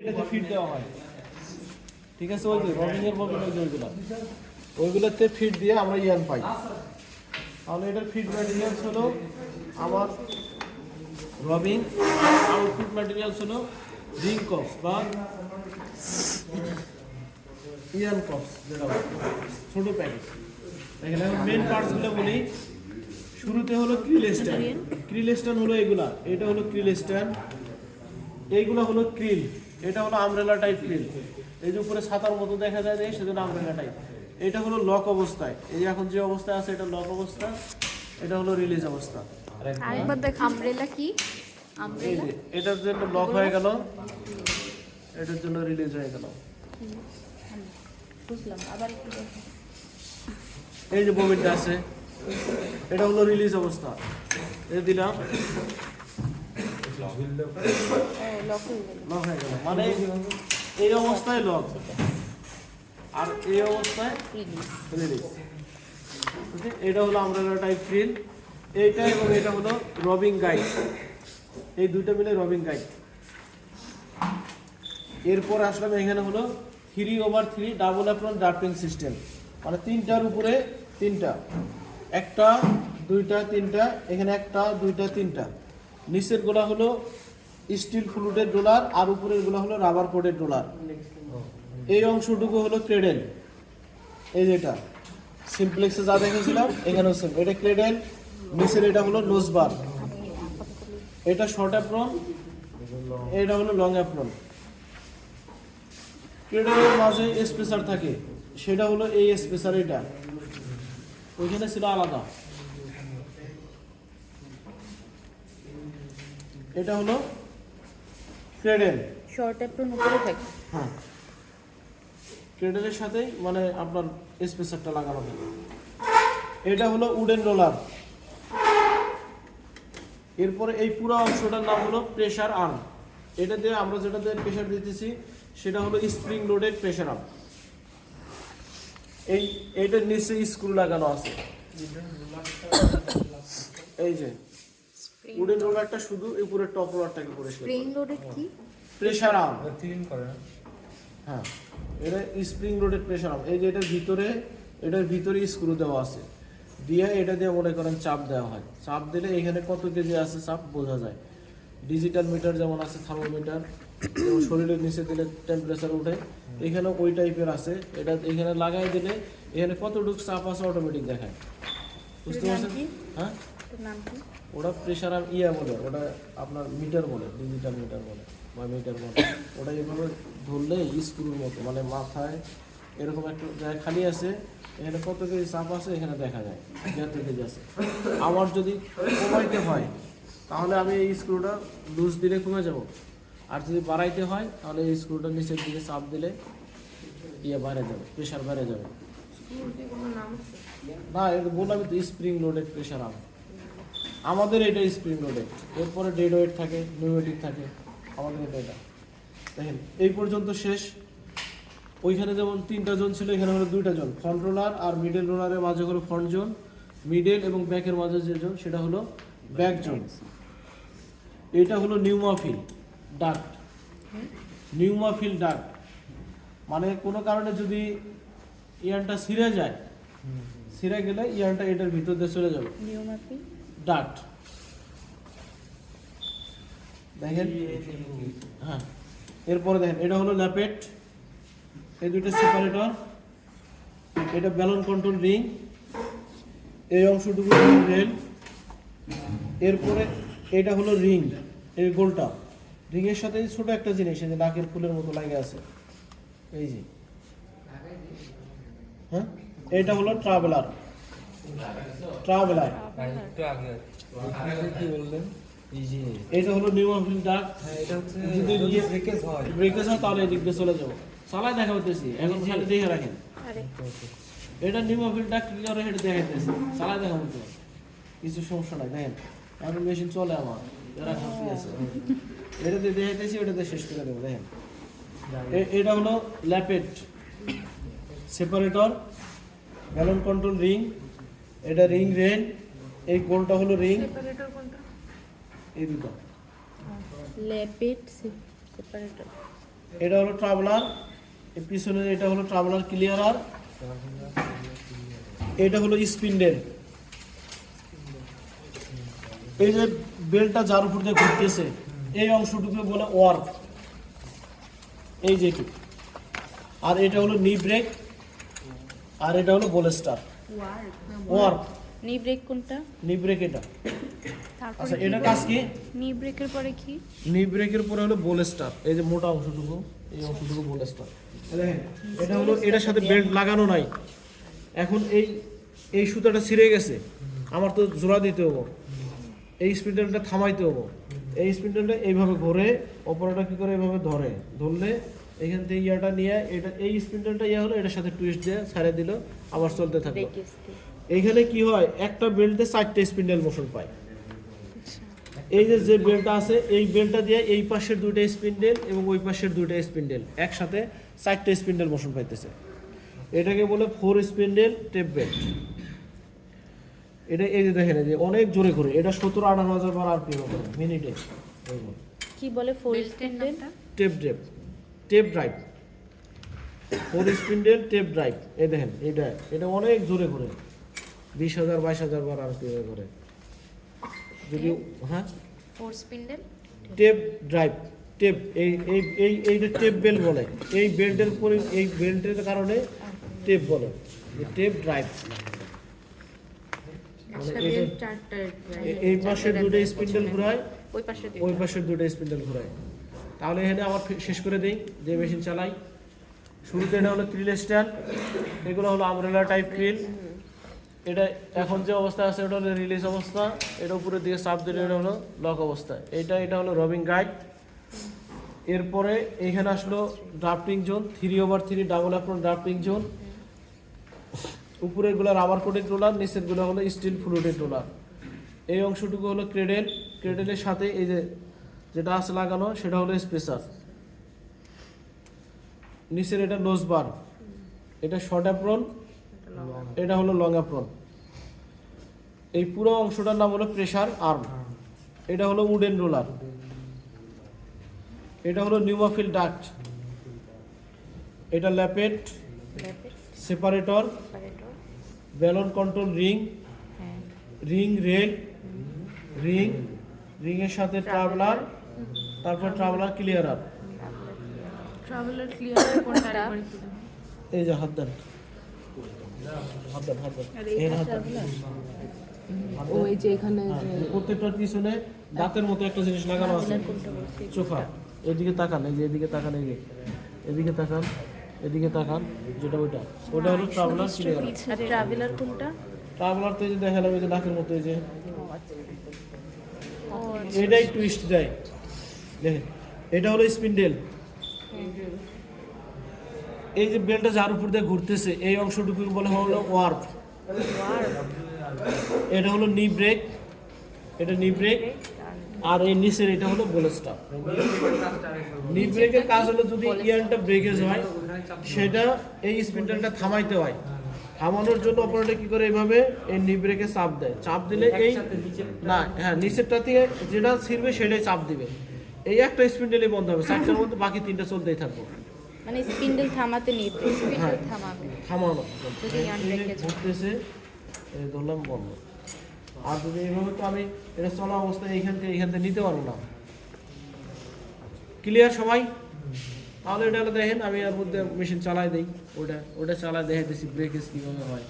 এটাতে ফিট দেওয়া হয়, ঠিক আছে। ওই যে রবিং এর ববিন ওই যে ওইগুলোতে ফিট দিয়ে আমরা ইয়ান পাই। তাহলে এটার ফিট ম্যাটেরিয়ালস হলো আমার রবিং, আউটপুট ম্যাটেরিয়ালস হলো রিং কপস বা ইয়ান কপস, যেটা ছোট প্যাকেজ। দেখেন এখন মেন পার্টসগুলো বলি। শুরুতে হলো ক্রিল স্ট্যান্ড। ক্রিল স্ট্যান্ড হলো এগুলা, এটা হলো ক্রিল স্ট্যান্ড, এইগুলো হলো ক্রিল, এটা হলো আমব্রেলা টাইপ ক্রিল। এই যে উপরে ছাতার মতো দেখা যায় দেয়, সেজন্য আমব্রেলা টাইপ। এটা হলো লক অবস্থায়, এই যে এখন যে অবস্থায় আছে এটা লক অবস্থা, এটা হলো রিলিজ অবস্থা। আরেকবার দেখ আমব্রেলা কি? আমব্রেলা এটার জন্য লক হয়ে গেল, এটার জন্য রিলিজ হয়ে গেল। বুঝলাম, আবার একটু দেখ। এই যে ববিনটা আছে, এটা হলো রিলিজ অবস্থা, এই দিলাম লক হয়ে গেল, মানে এই অবস্থায় লক আর এই অবস্থায় রিলিজ। এটা হলো আমব্রেলা টাইপ ক্রিল, এইটা এবং এটা হলো রবিং গাইড, এই দুইটা মিলে রবিং গাইড। এরপর আসলাম এখানে হলো 3/3 ডাবল অ্যাপ্রন ড্রাফটিং সিস্টেম, মানে তিনটার উপরে তিনটা, একটা দুইটা তিনটা, এখানে একটা দুইটা তিনটা। নিচের গোলা হলো স্টিল ফ্লুটেড রোলার আর উপরের গোলা হলো রাবার কোটেড রোলার। এই অংশটুকু হলো ক্রেডেল, এই যেটা সিমপ্লেক্সে যা দেখেছিলাম এখানেও সেম, এটা ক্রেডেল। নিচের এটা হলো নোজ বার, এটা শর্ট অ্যাপ্রন, এটা হলো লং অ্যাপ্রন। ক্রেডেলের মাঝে স্পেসার থাকে, সেটা হলো এই স্পেসার, এটা ওইখানে ছিল আলাদা। এটা হলো ক্রেডেল, শর্ট অ্যাপ্রন উপরে থাকে। হ্যাঁ, ক্রেডেলের সাথেই মানে আপনার স্পেসারটা লাগানো থাকে। এটা হলো উডেন রোলার। এরপরে এই পুরো অংশটার নাম হলো প্রেসার আর্ম। এটা দিয়ে আমরা যেটাতে প্রেসার দিতেছি সেটা হলো স্প্রিং লোডেড প্রেসার আর্ম। এইটার নিচে স্ক্রু লাগানো আছে, এই যে উডেন রোলারটা শুধু উপরের টপ রোলারটাকে পরিষ্কার করে। স্প্রিং লোডেড কি? প্রেসার আর্ম, ক্লিন করে না? হ্যাঁ, এটা স্প্রিং লোডেড প্রেসার আর্ম। এই যে এটার ভিতরে স্ক্রু দেওয়া আছে, দিয়ে এটা দিয়ে মনে করেন চাপ দেওয়া হয়। চাপ দিলে এখানে কত কেজি আছে চাপ বোঝা যায়। ডিজিটাল মিটার যেমন আছে, থার্মোমিটার যেমন শরীরের নিচে দিলে টেম্পারেচার ওঠে, এখানে ওই টাইপের আছে। এটা এখানে লাগাই দিলে এখানে কতটুকু চাপ আছে অটোমেটিক দেখায়, বুঝতে পারছেন? হ্যাঁ, নাম কি? ওটা প্রেসার আর বলে, ওটা আপনার মিটার বলে, ডিজিটাল মিটার বলে বা মিটার বলে। ওটা এভাবে ধরলে স্ক্রুর মতো, মানে মাথায় এরকম একটা জায়গায় খালি আছে, এখানে কত কেজি চাপ আছে এখানে দেখা যায়, কত কেজি আছে। আমার যদি কমাইতে হয় তাহলে আমি এই স্ক্রুটা লুজ দিলে কমে যাব, আর যদি বাড়াইতে হয় তাহলে এই স্ক্রুটা নিচের দিকে চাপ দিলে বাইরে যাবে, প্রেশার বাইরে যাবে। না, এটা বললাম তো, স্প্রিং লোডেড প্রেশার আর্ম। আমাদের এটা স্প্রিং লোডেড, এরপরে ডেড ওয়েট থাকে, নিউমেটিক থাকে, আমাদের এটা। দেখেন এই পর্যন্ত শেষ। ওইখানে যেমন 3টা জোন ছিল, এখানে হলো 2টা জোন, ফ্রন্ট রোলার আর মিডল রোলারের মাঝে হলো ফ্রন্ট জোন, মিডল এবং ব্যাকের মাঝে যে জোন সেটা হলো ব্যাক জোন। এটা হলো নিউমাফিল ডাক্ট। নিউমাফিল ডাক্ট মানে কোনো কারণে যদি ইয়ানটা ছিঁড়ে যায়, ছিঁড়ে গেলে ইয়ানটা এটার ভিতর দিয়ে চলে যাবে, নিউমাফিল ডাক্ট। দেখেন, হ্যাঁ, এরপরে দেখেন এটা হলো ল্যাপেট, এই দুটো সেপারেটর, এটা ব্যালন কন্ট্রোল রিং, এই অংশটুকু রেল। এরপরে এটা হলো রিং, এই গোলটা। রিংয়ের সাথে ছোট একটা জিনিস, এই যে নাকের ফুলের মতো লাগে আছে, এই যে, হ্যাঁ, এটা হলো ট্রাভেলার। একটু আগে কি বললেন? এটা হলো নিউমাফিল ডাক্ট। এটা হচ্ছে যদি ব্রেকেজ হয় তাহলে এদিক দিয়ে চলে যাবো। চালাই দেখা হইতেছি, এখন খালি দেখে রাখেন। এটা নিউমাফিল ডাক্ট কি করে এটা দেখাইতেছি, চালাই দেখা হইতে কিছু সমস্যা নাই। দেখেন এখন মেশিন চলে আমার, এরা খাসি আছে, এটা দিয়ে দেখাইতেছি, ওটা দিয়ে শেষ করে দেবো। দেখেন এটা হলো ল্যাপেট, সেপারেটর, ব্যালন কন্ট্রোল রিং, এটা রিং রেন, এই গোলটা হলো রিং, সেপারেটর কোনটা? এই দুটো ল্যাপেট সেপারেটর। এটা হলো ট্রাভেলার, এর পিছনে এটা হলো ট্রাভেলার ক্লিয়ারার, এটা হলো স্পিন্ডেল। এই যে বেলটা যার উপর দিয়ে ঘুরতেছে এই অংশটুকু বলে ওয়ার্ক, এই যেটুকু। আর এটা হলো নি ব্রেক, আর এটা হলো বোলেস্টার। ওয়ার্ক নি ব্রেক কোনটা? নি ব্রেক এটা। তারপর আচ্ছা এটা কাজ কি? নি ব্রেকের পরে কি? নি ব্রেকের পরে হলো বোলেস্টার, এই যে মোটা অংশটুকু, এই অংশটুকু বোলেস্টার। দেখেন এটা হলো এটার সাথে বেল্ট লাগানো নাই, এখন এই সুতাটা ছিঁড়ে গেছে, আমার তো জোড়া দিতে হবো, এই স্পিন্ডেলটা থামাইতে হবো। এই স্পিন্ডেলটা এইভাবে ঘোরে, অপরটা কি করে এইভাবে ধরলে এখান থেকে ইয়াটা নিয়ে এটা এই স্পিন্ডেলটা ইয়া হলো এটার সাথে টুইস্ট দিয়ে ছাড়ে দিল, আবার চলতে থাকলো। এইখানে কি হয়, একটা বেল্টে 4টে স্পিন্ডেল মোশন পায়। এই যে বেল্টটা আছে এই বেল্টটা দিয়ে এই পাশের 2টা স্পিন্ডেল এবং ওই পাশের 2টা স্পিন্ডেল একসাথে 4টে স্পিন্ডেল মোশন পাইতেছে। এটাকে বলে 4 স্পিন্ডেল টেপ বেল্ট। এটা এই যে দেখেন যে অনেক জোরে করে, এটা 17-18 বার আরপিএম করে মিনিটে। কি বলে four spindle? Tape drive, 4 spindle tape drive. এই দেখেন এটা অনেক জোরে করে 20,000-22,000 বার আরপিএম করে। যদি হ্যাঁ four spindle tape drive, tape এইটা টেপ বেল্ট বলে। এই বেল্টের পরে এই বেল্টের কারণে টেপ বলে, টেপ ড্রাইভ। এই পাশের 2টা স্পিন্ডেল ঘুরায়, ওই পাশের 2টা স্পিন্ডেল ঘুরায়। তাহলে এখানে আবার শেষ করে দেই যে মেশিন চালাই। শুরুতে এটা হলো ক্রিল স্ট্যান্ড, এগুলো হলো আমব্রেলা টাইপ ক্রিল। এটা এখন যে অবস্থা আছে এটা হলো রিলিজ অবস্থা, এটা উপরের দিকে চাপ দিলে এটা হলো লক অবস্থা। এটা হলো রবিং গাইড। এরপরে এইখানে আসলো drafting zone, 3/3 double apron drafting zone. উপরেরগুলো রাবার কোটেড রোলার, নিচেরগুলো হলো স্টিল ফ্লুটেড রোলার। এই অংশটুকু হলো ক্রেডেল, ক্রেডেলের সাথে এই যেটা আছে লাগানো সেটা হলো স্পেসার। নিচের এটা নোজ বার, এটা শর্ট অ্যাপ্রন, এটা হলো লং অ্যাপ্রন। এই পুরো অংশটার নাম হলো প্রেসার আর্ম। এটা হলো উডেন রোলার, এটা হলো নিউমাফিল ডাক্ট, এটা lappet, separator, balloon control ring, rail, রিংয়ের সাথে ট্রাভেলার, তারপর ট্রাভেলার ক্লিয়ারার। ট্রাভেলার ক্লিয়ার কোনটা? এই যে হাত দেন। এই হাত দেন। ওই যে এখানে প্রত্যেকটার পিছনে দাঁতের মতো একটা জিনিস লাগানো আছে, চোখা। এদিকে তাকান, এই যে এদিকে তাকান, এই যে এদিকে তাকান, এদিকে তাকান, যেটা ওটা হলো ট্রাভেলার ক্লিয়ার। আর ট্রাভেলার কোনটা? ট্রাভেলার তো এই যে দেখালাম, এই যে নাকের মতো, এই যে এটাই টুইস্ট দেয়। দেখেন এটা হলো স্পিন্ডেল। এই যে বেলটা যার উপর দিয়ে ঘুরতেছে এই অংশটুকু বলে হলো ওয়ার্প। এটা হলো নি ব্রেক, এটা নি ব্রেক। আর এই নিচের এটা হলো বোলেস্টার। নি ব্রেকের কাজ হলো যদি ইয়ারটা ব্রেকেজ হয় সেটা এই স্পিন্ডেলটা থামাইতে হয়। থামানোর জন্য অপারেটর কি করে, এইভাবে এই নি ব্রেকে চাপ দেয়, চাপ দিলে এই না হ্যাঁ নিচেরটা থেকে যেটা ছিড়বে সেটাই চাপ দিবে। এই একটা স্পিন্ডেলই বন্ধ হবে, 4টার মধ্যে বাকি 3টা চলতেই থাকবে। মানে স্পিন্ডেল থামাতে নেই, স্পিন্ডেল থামাবে থামানো যদি আনব্রেকেজ ঘুরতেছে, এই ধরলাম বন্ধ। আর যদি এইভাবে তো আমি এটা চলা অবস্থায় এইখান থেকে নিতে পারবো না। ক্লিয়ার সবাই? তাহলে এটা দেখেন আমি এর মধ্যে মেশিন চালাই দিই, ওটা চালাই দেখে দিচ্ছি ব্রেকেজ কীভাবে হয়।